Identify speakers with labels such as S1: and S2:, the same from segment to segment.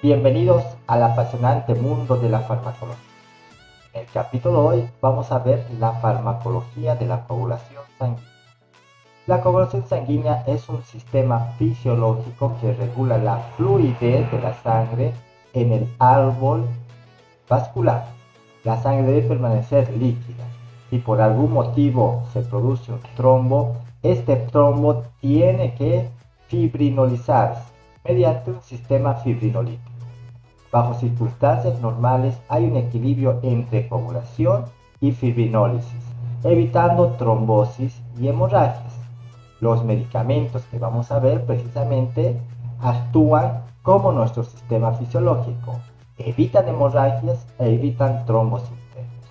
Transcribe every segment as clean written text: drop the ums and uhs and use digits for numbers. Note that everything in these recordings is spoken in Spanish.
S1: Bienvenidos al apasionante mundo de la farmacología. En el capítulo de hoy vamos a ver la farmacología de la coagulación sanguínea. La coagulación sanguínea es un sistema fisiológico que regula la fluidez de la sangre en el árbol vascular. La sangre debe permanecer líquida. Si por algún motivo se produce un trombo, este trombo tiene que fibrinolizarse mediante un sistema fibrinolítico. Bajo circunstancias normales hay un equilibrio entre coagulación y fibrinólisis, evitando trombosis y hemorragias. Los medicamentos que vamos a ver precisamente actúan como nuestro sistema fisiológico, evitan hemorragias e evitan trombos internos.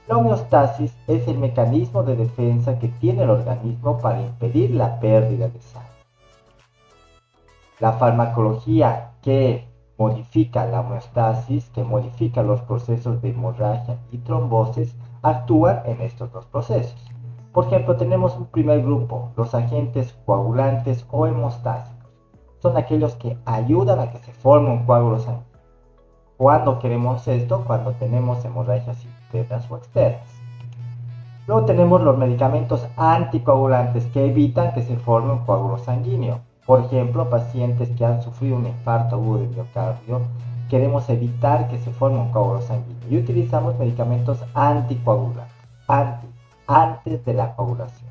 S1: La homeostasis es el mecanismo de defensa que tiene el organismo para impedir la pérdida de sangre. La farmacología que modifica la homeostasis, que modifica los procesos de hemorragia y trombosis, actúan en estos dos procesos. Por ejemplo, tenemos un primer grupo, los agentes coagulantes o hemostásicos. Son aquellos que ayudan a que se forme un coágulo sanguíneo. ¿Cuándo queremos esto? Cuando tenemos hemorragias internas o externas. Luego tenemos los medicamentos anticoagulantes que evitan que se forme un coágulo sanguíneo. Por ejemplo, pacientes que han sufrido un infarto agudo de miocardio, queremos evitar que se forme un coágulo sanguíneo y utilizamos medicamentos anticoagulantes, antes de la coagulación.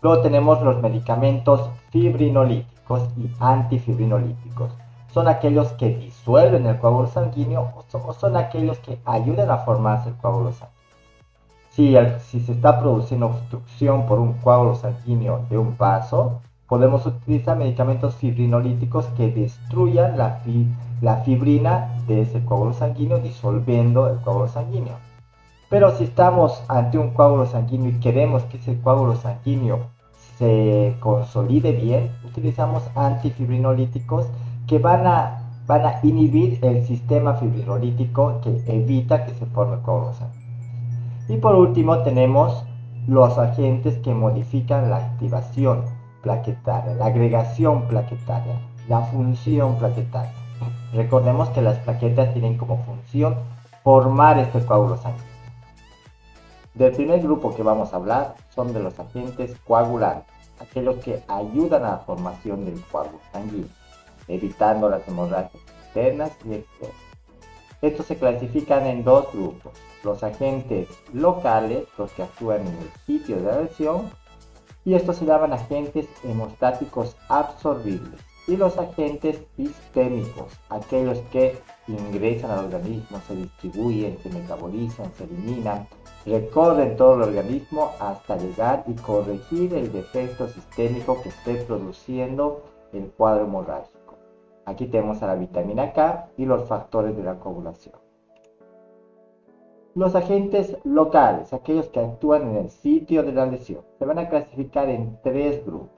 S1: Luego tenemos los medicamentos fibrinolíticos y antifibrinolíticos. Son aquellos que disuelven el coágulo sanguíneo o son aquellos que ayudan a formarse el coágulo sanguíneo. Si se está produciendo obstrucción por un coágulo sanguíneo de un vaso, podemos utilizar medicamentos fibrinolíticos que destruyan la fibrina de ese coágulo sanguíneo, disolviendo el coágulo sanguíneo. Pero si estamos ante un coágulo sanguíneo y queremos que ese coágulo sanguíneo se consolide bien, utilizamos antifibrinolíticos que van a inhibir el sistema fibrinolítico que evita que se forme el coágulo sanguíneo. Y por último tenemos los agentes que modifican la activación plaquetaria, la agregación plaquetaria, la función plaquetaria. Recordemos que las plaquetas tienen como función formar este coágulo sanguíneo. Del primer grupo que vamos a hablar son de los agentes coagulantes, aquellos que ayudan a la formación del coágulo sanguíneo, evitando las hemorragias internas y externas. Estos se clasifican en dos grupos: los agentes locales, los que actúan en el sitio de la lesión, y estos se llaman agentes hemostáticos absorbibles, y los agentes sistémicos, aquellos que ingresan al organismo, se distribuyen, se metabolizan, se eliminan, recorren todo el organismo hasta llegar y corregir el defecto sistémico que esté produciendo el cuadro hemorrágico. Aquí tenemos a la vitamina K y los factores de la coagulación. Los agentes locales, aquellos que actúan en el sitio de la lesión, se van a clasificar en tres grupos.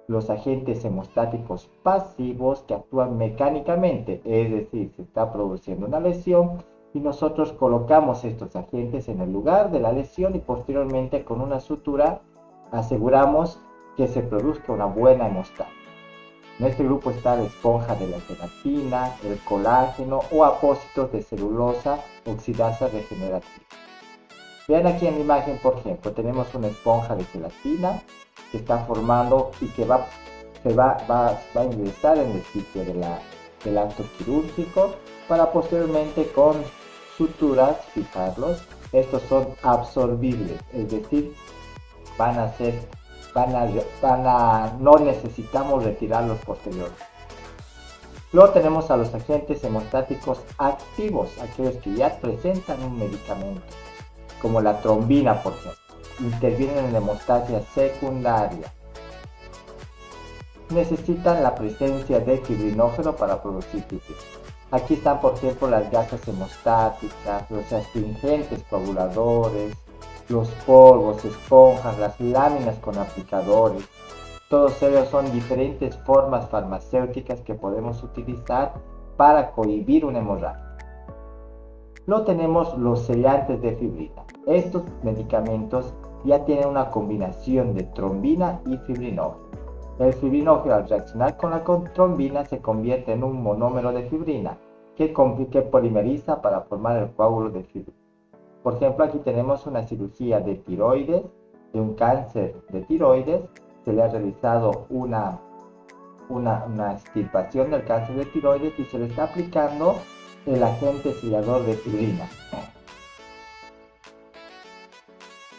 S1: Los agentes hemostáticos pasivos, que actúan mecánicamente, es decir, se está produciendo una lesión y nosotros colocamos estos agentes en el lugar de la lesión y posteriormente con una sutura aseguramos que se produzca una buena hemostasis. En este grupo está la esponja de la gelatina, el colágeno o apósitos de celulosa oxidasa regenerativa. Vean aquí en la imagen, por ejemplo, tenemos una esponja de gelatina que está formando y que va a ingresar en el sitio del acto quirúrgico para posteriormente con suturas fijarlos. Estos son absorbibles, es decir, no necesitamos retirarlos posteriormente. Luego tenemos a los agentes hemostáticos activos, aquellos que ya presentan un medicamento, como la trombina, por ejemplo. Intervienen en la hemostasia secundaria. Necesitan la presencia de fibrinógeno para producir pipí. Aquí están, por ejemplo, las gasas hemostáticas, los astringentes coaguladores, los polvos, esponjas, las láminas con aplicadores. Todos ellos son diferentes formas farmacéuticas que podemos utilizar para cohibir una hemorragia. Luego tenemos los sellantes de fibrina. Estos medicamentos ya tienen una combinación de trombina y fibrinógeno. El fibrinógeno, al reaccionar con la trombina, se convierte en un monómero de fibrina que polimeriza para formar el coágulo de fibrina. Por ejemplo, aquí tenemos una cirugía de tiroides, de un cáncer de tiroides. Se le ha realizado una extirpación del cáncer de tiroides y se le está aplicando el agente sellador de fibrina.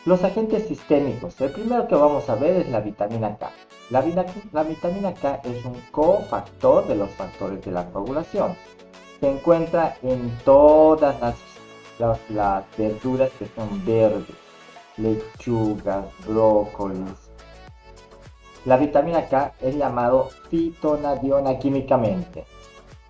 S1: Los agentes sistémicos. El primero que vamos a ver es la vitamina K. La vitamina K es un cofactor de los factores de la coagulación. Se encuentra en todas las verduras que son verdes, lechugas, brócolis. La vitamina K es llamado fitonadiona químicamente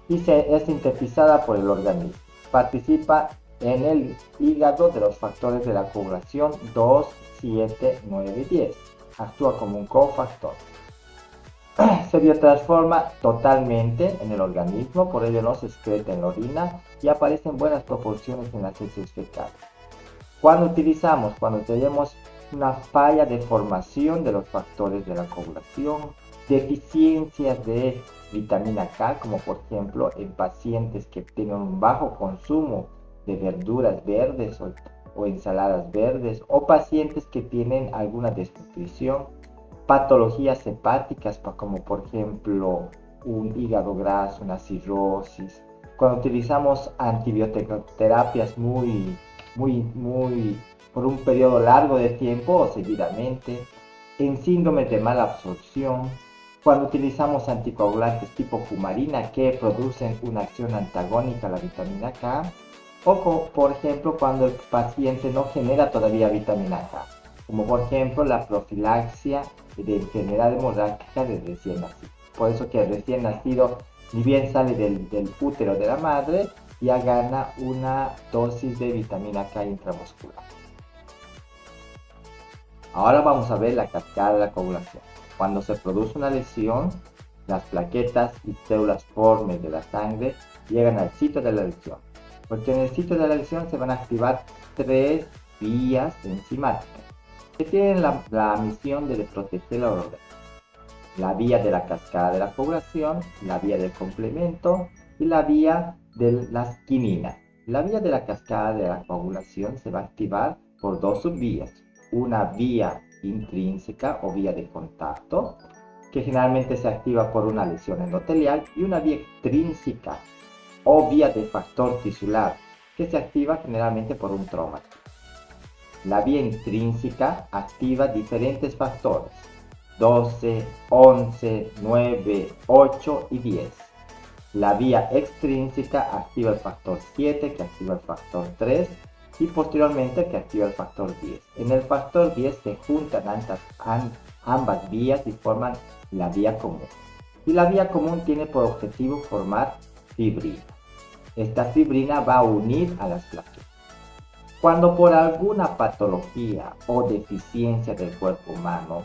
S1: y es sintetizada por el organismo. Participa en el hígado de los factores de la coagulación 2, 7, 9 y 10. Actúa como un cofactor. Se biotransforma totalmente en el organismo, por ello no se excreta en la orina y aparece en buenas proporciones en las heces fecales. Cuando tenemos una falla de formación de los factores de la coagulación, deficiencias de vitamina K, como por ejemplo en pacientes que tienen un bajo consumo de verduras verdes o ensaladas verdes, o pacientes que tienen alguna desnutrición, patologías hepáticas como por ejemplo un hígado graso, una cirrosis. Cuando utilizamos antibioterapias por un periodo largo de tiempo o seguidamente, en síndromes de mala absorción, cuando utilizamos anticoagulantes tipo fumarina que producen una acción antagónica a la vitamina K, o por ejemplo cuando el paciente no genera todavía vitamina K, como por ejemplo la profilaxia de enfermedad hemorrágica del recién nacido. Por eso que el recién nacido, ni bien sale del útero de la madre, ya gana una dosis de vitamina K intramuscular. Ahora vamos a ver la cascada de la coagulación. Cuando se produce una lesión, las plaquetas y células formes de la sangre llegan al sitio de la lesión, porque en el sitio de la lesión se van a activar 3 vías enzimáticas que tienen la misión de proteger la orgánica. La vía de la cascada de la coagulación, la vía del complemento y la vía de las quininas. La vía de la cascada de la coagulación se va a activar por 2 subvías. Una vía intrínseca o vía de contacto, que generalmente se activa por una lesión endotelial, y una vía extrínseca o vía de factor tisular, que se activa generalmente por un trauma. La vía intrínseca activa diferentes factores: 12, 11, 9, 8 y 10. La vía extrínseca activa el factor 7, que activa el factor 3, y posteriormente que activa el factor 10. En el factor 10 se juntan ambas vías y forman la vía común. Y la vía común tiene por objetivo formar fibrina. Esta fibrina va a unir a las plaquetas. Cuando por alguna patología o deficiencia del cuerpo humano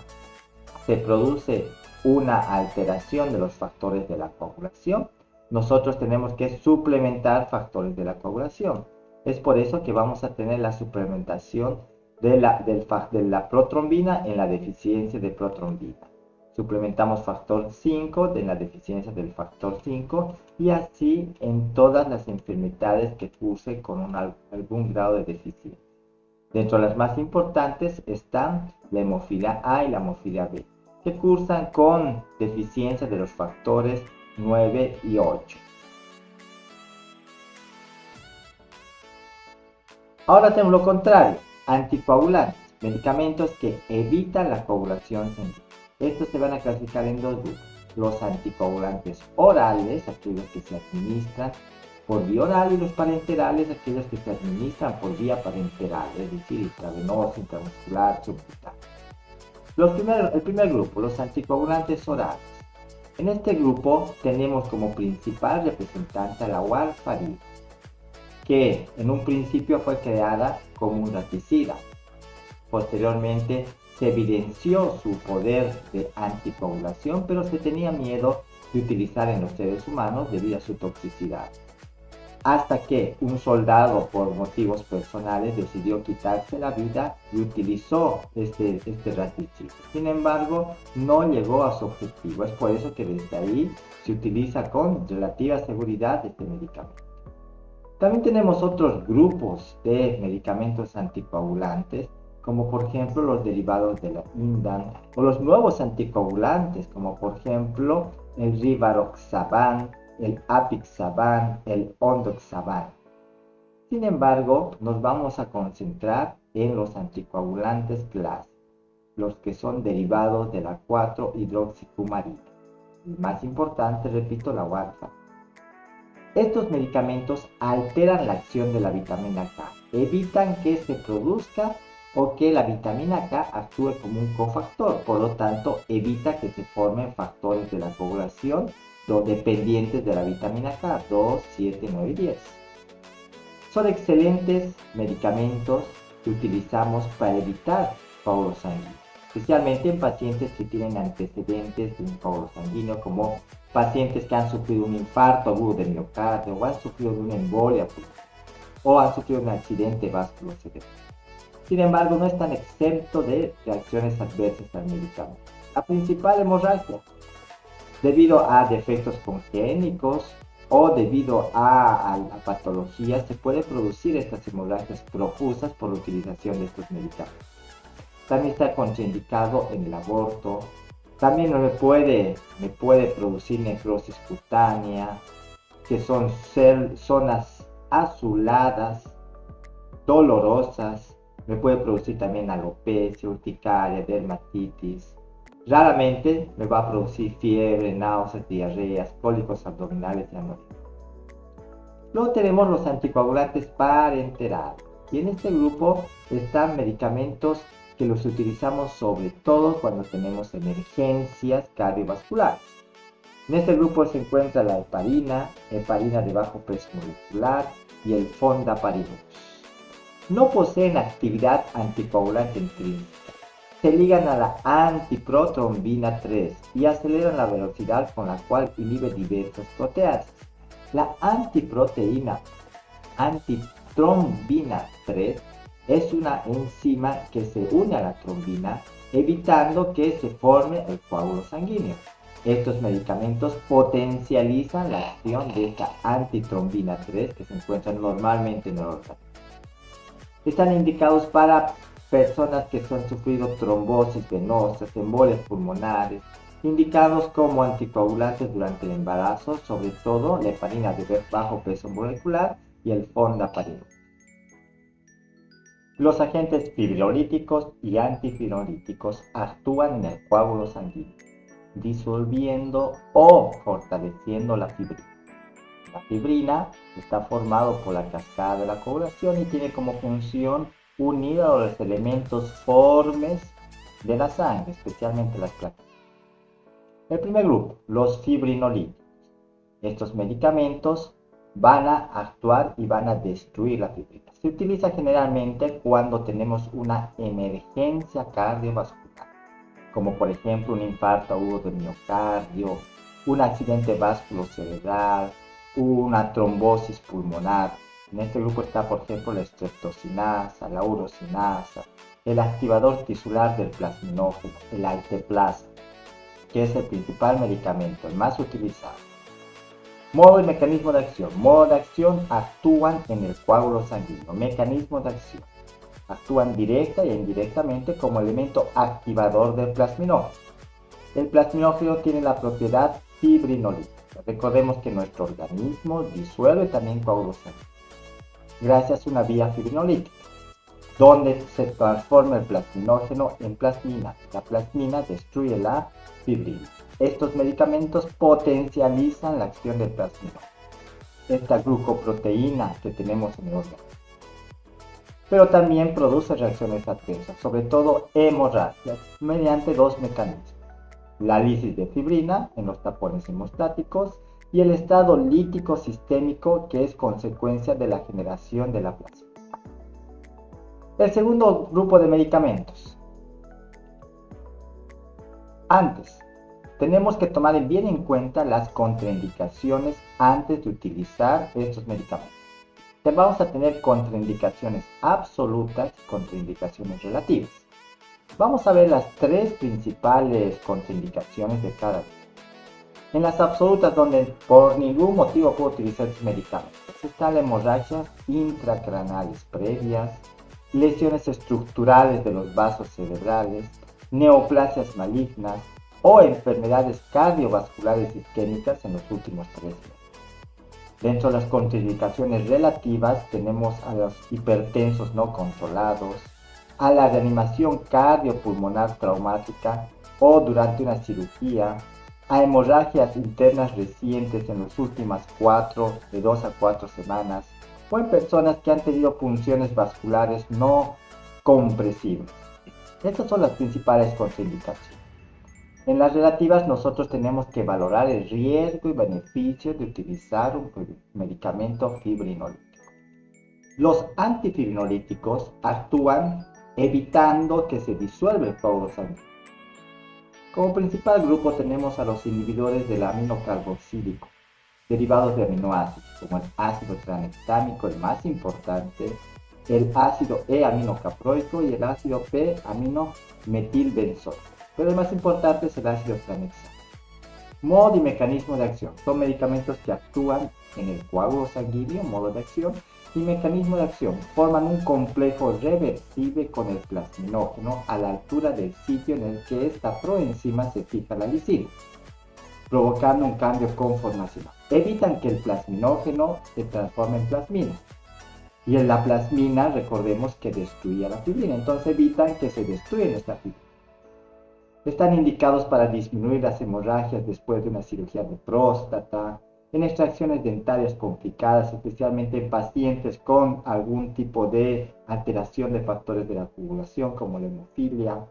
S1: se produce una alteración de los factores de la coagulación, nosotros tenemos que suplementar factores de la coagulación. Es por eso que vamos a tener la suplementación de la protrombina en la deficiencia de protrombina. Suplementamos factor 5 en la deficiencia del factor 5 y así en todas las enfermedades que cursen con algún grado de deficiencia. Dentro de las más importantes están la hemofilia A y la hemofilia B, que cursan con deficiencia de los factores 9 y 8. Ahora tenemos lo contrario, anticoagulantes, medicamentos que evitan la coagulación sanguínea. Estos se van a clasificar en 2 grupos: los anticoagulantes orales, aquellos que se administran por vía oral, y los parenterales, aquellos que se administran por vía parenteral, es decir, intravenosa, intramuscular, subcutánea. El primer grupo, los anticoagulantes orales. En este grupo tenemos como principal representante a la warfarina, que en un principio fue creada como un raticida. Posteriormente se evidenció su poder de anticoagulación, pero se tenía miedo de utilizar en los seres humanos debido a su toxicidad. Hasta que un soldado, por motivos personales, decidió quitarse la vida y utilizó este rasticida. Sin embargo, no llegó a su objetivo. Es por eso que desde ahí se utiliza con relativa seguridad este medicamento. También tenemos otros grupos de medicamentos anticoagulantes, como por ejemplo los derivados de la Indan, o los nuevos anticoagulantes, como por ejemplo el Rivaroxaban, el Apixaban, el Ondoxaban. Sin embargo, nos vamos a concentrar en los anticoagulantes clásicos, los que son derivados de la 4-hidroxicumarina. Y más importante, repito, la warfarin. Estos medicamentos alteran la acción de la vitamina K, evitan que se produzca o que la vitamina K actúe como un cofactor, por lo tanto evita que se formen factores de la coagulación dependientes de la vitamina K, 2, 7, 9 y 10. Son excelentes medicamentos que utilizamos para evitar coágulos sanguíneos, especialmente en pacientes que tienen antecedentes de un coágulo sanguíneo, como pacientes que han sufrido un infarto agudo de miocardio, o han sufrido una embolia o han sufrido un accidente vasculocerebral. Sin embargo, no están exentos de reacciones adversas al medicamento. La principal hemorragia, debido a defectos congénicos o debido a la patología, se puede producir estas hemorragias profusas por la utilización de estos medicamentos. También está contraindicado en el aborto. También me puede producir necrosis cutánea, que son zonas azuladas, dolorosas. Me puede producir también alopecia, urticaria, dermatitis. Raramente me va a producir fiebre, náuseas, diarreas, cólicos abdominales y anorexia. Luego tenemos los anticoagulantes parenterales. Y en este grupo están medicamentos que los utilizamos sobre todo cuando tenemos emergencias cardiovasculares. En este grupo se encuentra la heparina de bajo peso molecular y el fondaparinux. No poseen actividad anticoagulante intrínseca. Se ligan a la antiprotrombina 3 y aceleran la velocidad con la cual inhibe diversas proteasas. La antiproteína antitrombina 3 es una enzima que se une a la trombina, evitando que se forme el coágulo sanguíneo. Estos medicamentos potencializan la acción de esta antitrombina 3 que se encuentra normalmente en el órgano. Están indicados para personas que han sufrido trombosis venosas, embolias pulmonares, indicados como anticoagulantes durante el embarazo, sobre todo la heparina de bajo peso molecular y el fondaparinux. Los agentes fibrinolíticos y antifibrinolíticos actúan en el coágulo sanguíneo, disolviendo o fortaleciendo la fibrina. La fibrina está formado por la cascada de la coagulación y tiene como función unir a los elementos formes de la sangre, especialmente las plaquetas. El primer grupo, los fibrinolíticos. Estos medicamentos van a actuar y van a destruir la fibrina. Se utiliza generalmente cuando tenemos una emergencia cardiovascular, como por ejemplo un infarto agudo de miocardio, un accidente vasculocerebral, una trombosis pulmonar. En este grupo está por ejemplo la estreptocinasa, la urosinasa, el activador tisular del plasminógeno, el alteplasma, que es el principal medicamento, el más utilizado. Modo y mecanismo de acción. Modo de acción: actúan en el coágulo sanguíneo. Mecanismo de acción: actúan directa e indirectamente como elemento activador del plasminógeno. El plasminógeno tiene la propiedad fibrinolítica. Recordemos que nuestro organismo disuelve también coágulos sanguíneos gracias a una vía fibrinolítica, donde se transforma el plasminógeno en plasmina. La plasmina destruye la fibrina. Estos medicamentos potencializan la acción del plasminógeno, esta glucoproteína que tenemos en el órgano. Pero también produce reacciones adversas, sobre todo hemorragias, mediante dos mecanismos: la lisis de fibrina en los tapones hemostáticos y el estado lítico sistémico, que es consecuencia de la generación de la plasmina. El segundo grupo de medicamentos, Antes, tenemos que tomar bien en cuenta las contraindicaciones antes de utilizar estos medicamentos. Vamos a tener contraindicaciones absolutas y contraindicaciones relativas. Vamos a ver las tres principales contraindicaciones de cada uno. En las absolutas, donde por ningún motivo puedo utilizar estos medicamentos, están las hemorragias intracraneales previas, lesiones estructurales de los vasos cerebrales, neoplasias malignas o enfermedades cardiovasculares isquémicas en los últimos 3 meses. Dentro de las contraindicaciones relativas tenemos a los hipertensos no controlados, a la reanimación cardiopulmonar traumática o durante una cirugía, a hemorragias internas recientes en las últimas de 2 a 4 semanas, o en personas que han tenido punciones vasculares no compresibles. Estas son las principales contraindicaciones. En las relativas, nosotros tenemos que valorar el riesgo y beneficio de utilizar un medicamento fibrinolítico. Los antifibrinolíticos actúan evitando que se disuelva el coágulo sanguíneo. Como principal grupo tenemos a los inhibidores del aminocarboxílico, derivados de aminoácidos, como el ácido tranexámico, el más importante, el ácido E-aminocaproico y el ácido P-aminometilbenzoico. Pero el más importante es el ácido tranexámico. Modo y mecanismo de acción. Son medicamentos que actúan en el coágulo sanguíneo, modo de acción, y mecanismo de acción. Forman un complejo reversible con el plasminógeno a la altura del sitio en el que esta proenzima se fija la lisina, provocando un cambio conformacional. Evitan que el plasminógeno se transforme en plasmina. Y en la plasmina, recordemos que destruía la fibrina, entonces evitan que se destruya esta fibrina. Están indicados para disminuir las hemorragias después de una cirugía de próstata, en extracciones dentarias complicadas, especialmente en pacientes con algún tipo de alteración de factores de la coagulación, como la hemofilia,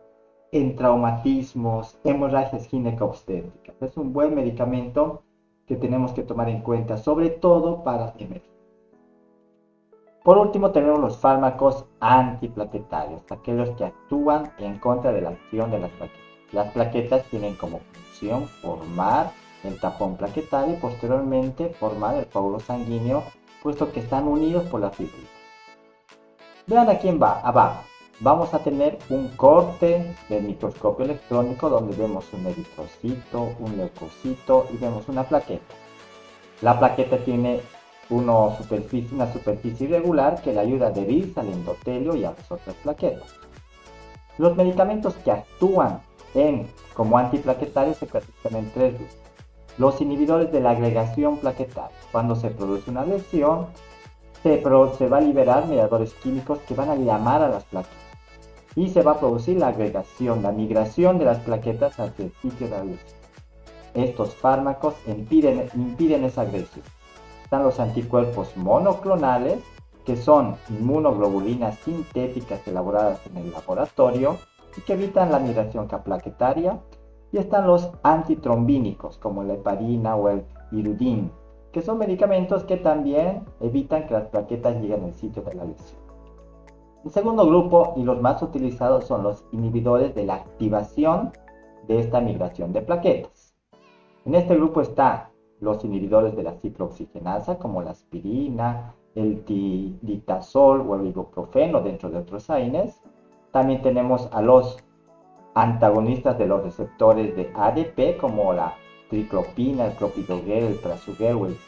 S1: en traumatismos, hemorragias gineco-obstétricas. Es un buen medicamento que tenemos que tomar en cuenta, sobre todo para emergencias. Por último, tenemos los fármacos antiplaquetarios, aquellos que actúan en contra de la acción de las plaquetas. Las plaquetas tienen como función formar el tapón plaquetario y posteriormente formar el coágulo sanguíneo, puesto que están unidos por la fibrina. Vean aquí abajo, vamos a tener un corte del microscopio electrónico donde vemos un eritrocito, un leucocito y vemos una plaqueta. La plaqueta tiene una superficie irregular que le ayuda a adherirse al endotelio y a las otras plaquetas. Los medicamentos que actúan como antiplaquetarios se clasifican en 3 grupos. Los inhibidores de la agregación plaquetaria. Cuando se produce una lesión, se va a liberar mediadores químicos que van a llamar a las plaquetas. Y se va a producir la agregación, la migración de las plaquetas hacia el sitio de la lesión. Estos fármacos impiden esa agresión. Están los anticuerpos monoclonales, que son inmunoglobulinas sintéticas elaboradas en el laboratorio y que evitan la migración plaquetaria, y están los antitrombínicos como la heparina o el irudin, que son medicamentos que también evitan que las plaquetas lleguen al sitio de la lesión. El segundo grupo y los más utilizados son los inhibidores de la activación de esta migración de plaquetas. En este grupo están los inhibidores de la ciclooxigenasa como la aspirina, el tilitazol o el ibuprofeno, dentro de otros AINES. También tenemos a los antagonistas de los receptores de ADP como la triclopina, el clopidogrel, el prasugrel o el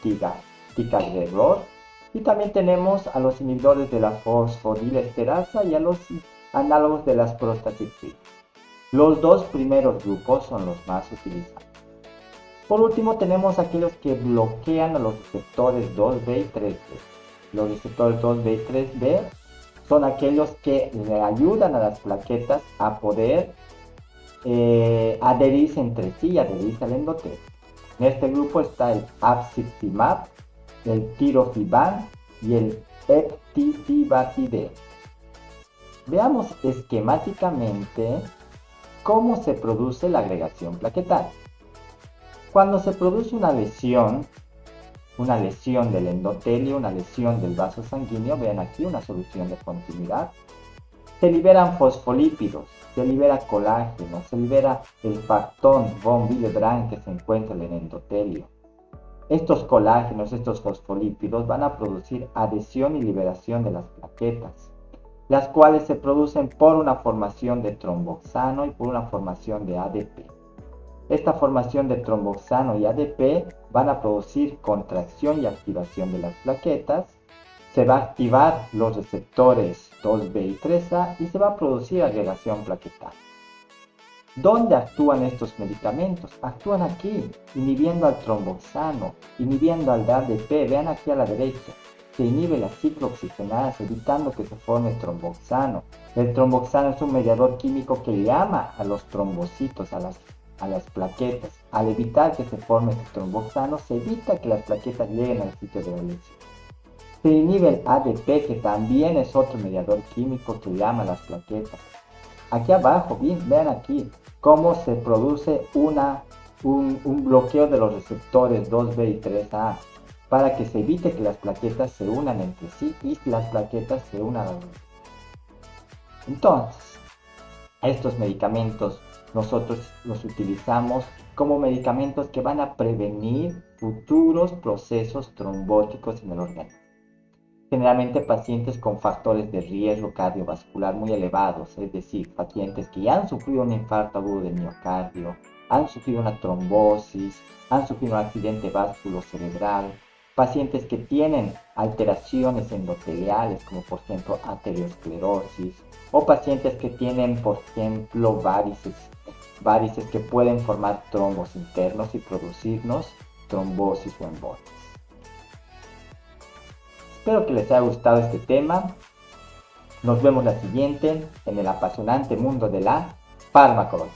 S1: ticagrelor. Y también tenemos a los inhibidores de la fosfodilesterasa y a los análogos de las prostacyclinas. Los dos primeros grupos son los más utilizados. Por último, tenemos aquellos que bloquean a los receptores 2B y 3B. Los receptores 2B y 3B son aquellos que le ayudan a las plaquetas a poder adherirse entre sí, adherirse al endotelio. En este grupo está el abciximab, el tirofiban y el eptifibatide. Veamos esquemáticamente cómo se produce la agregación plaquetaria. Cuando se produce una lesión del endotelio, una lesión del vaso sanguíneo, vean aquí una solución de continuidad, se liberan fosfolípidos se libera colágeno, se libera el factor von Willebrand que se encuentra en el endotelio. Estos colágenos, estos fosfolípidos van a producir adhesión y liberación de las plaquetas, las cuales se producen por una formación de tromboxano y por una formación de ADP. Esta formación de tromboxano y ADP van a producir contracción y activación de las plaquetas, se va a activar los receptores 2B y 3A y se va a producir agregación plaquetaria. ¿Dónde actúan estos medicamentos? Actúan aquí, inhibiendo al tromboxano, inhibiendo al ADP. Vean aquí a la derecha, se inhibe la ciclooxigenasa, evitando que se forme tromboxano. El tromboxano es un mediador químico que llama a los trombocitos, a las plaquetas. Al evitar que se forme este tromboxano, se evita que las plaquetas lleguen al sitio de la lesión. Se inhibe el ADP, que también es otro mediador químico que llama a las plaquetas. Aquí abajo, bien, vean aquí cómo se produce un bloqueo de los receptores 2B y 3A para que se evite que las plaquetas se unan entre sí y las plaquetas se unan a la. Entonces, estos medicamentos nosotros los utilizamos como medicamentos que van a prevenir futuros procesos trombóticos en el organismo. Generalmente pacientes con factores de riesgo cardiovascular muy elevados, es decir, pacientes que ya han sufrido un infarto agudo de miocardio, han sufrido una trombosis, han sufrido un accidente vasculocerebral, pacientes que tienen alteraciones endoteliales como por ejemplo arteriosclerosis, o pacientes que tienen por ejemplo varices que pueden formar trombos internos y producirnos trombosis o embolias. Espero que les haya gustado este tema. Nos vemos la siguiente en el apasionante mundo de la farmacología.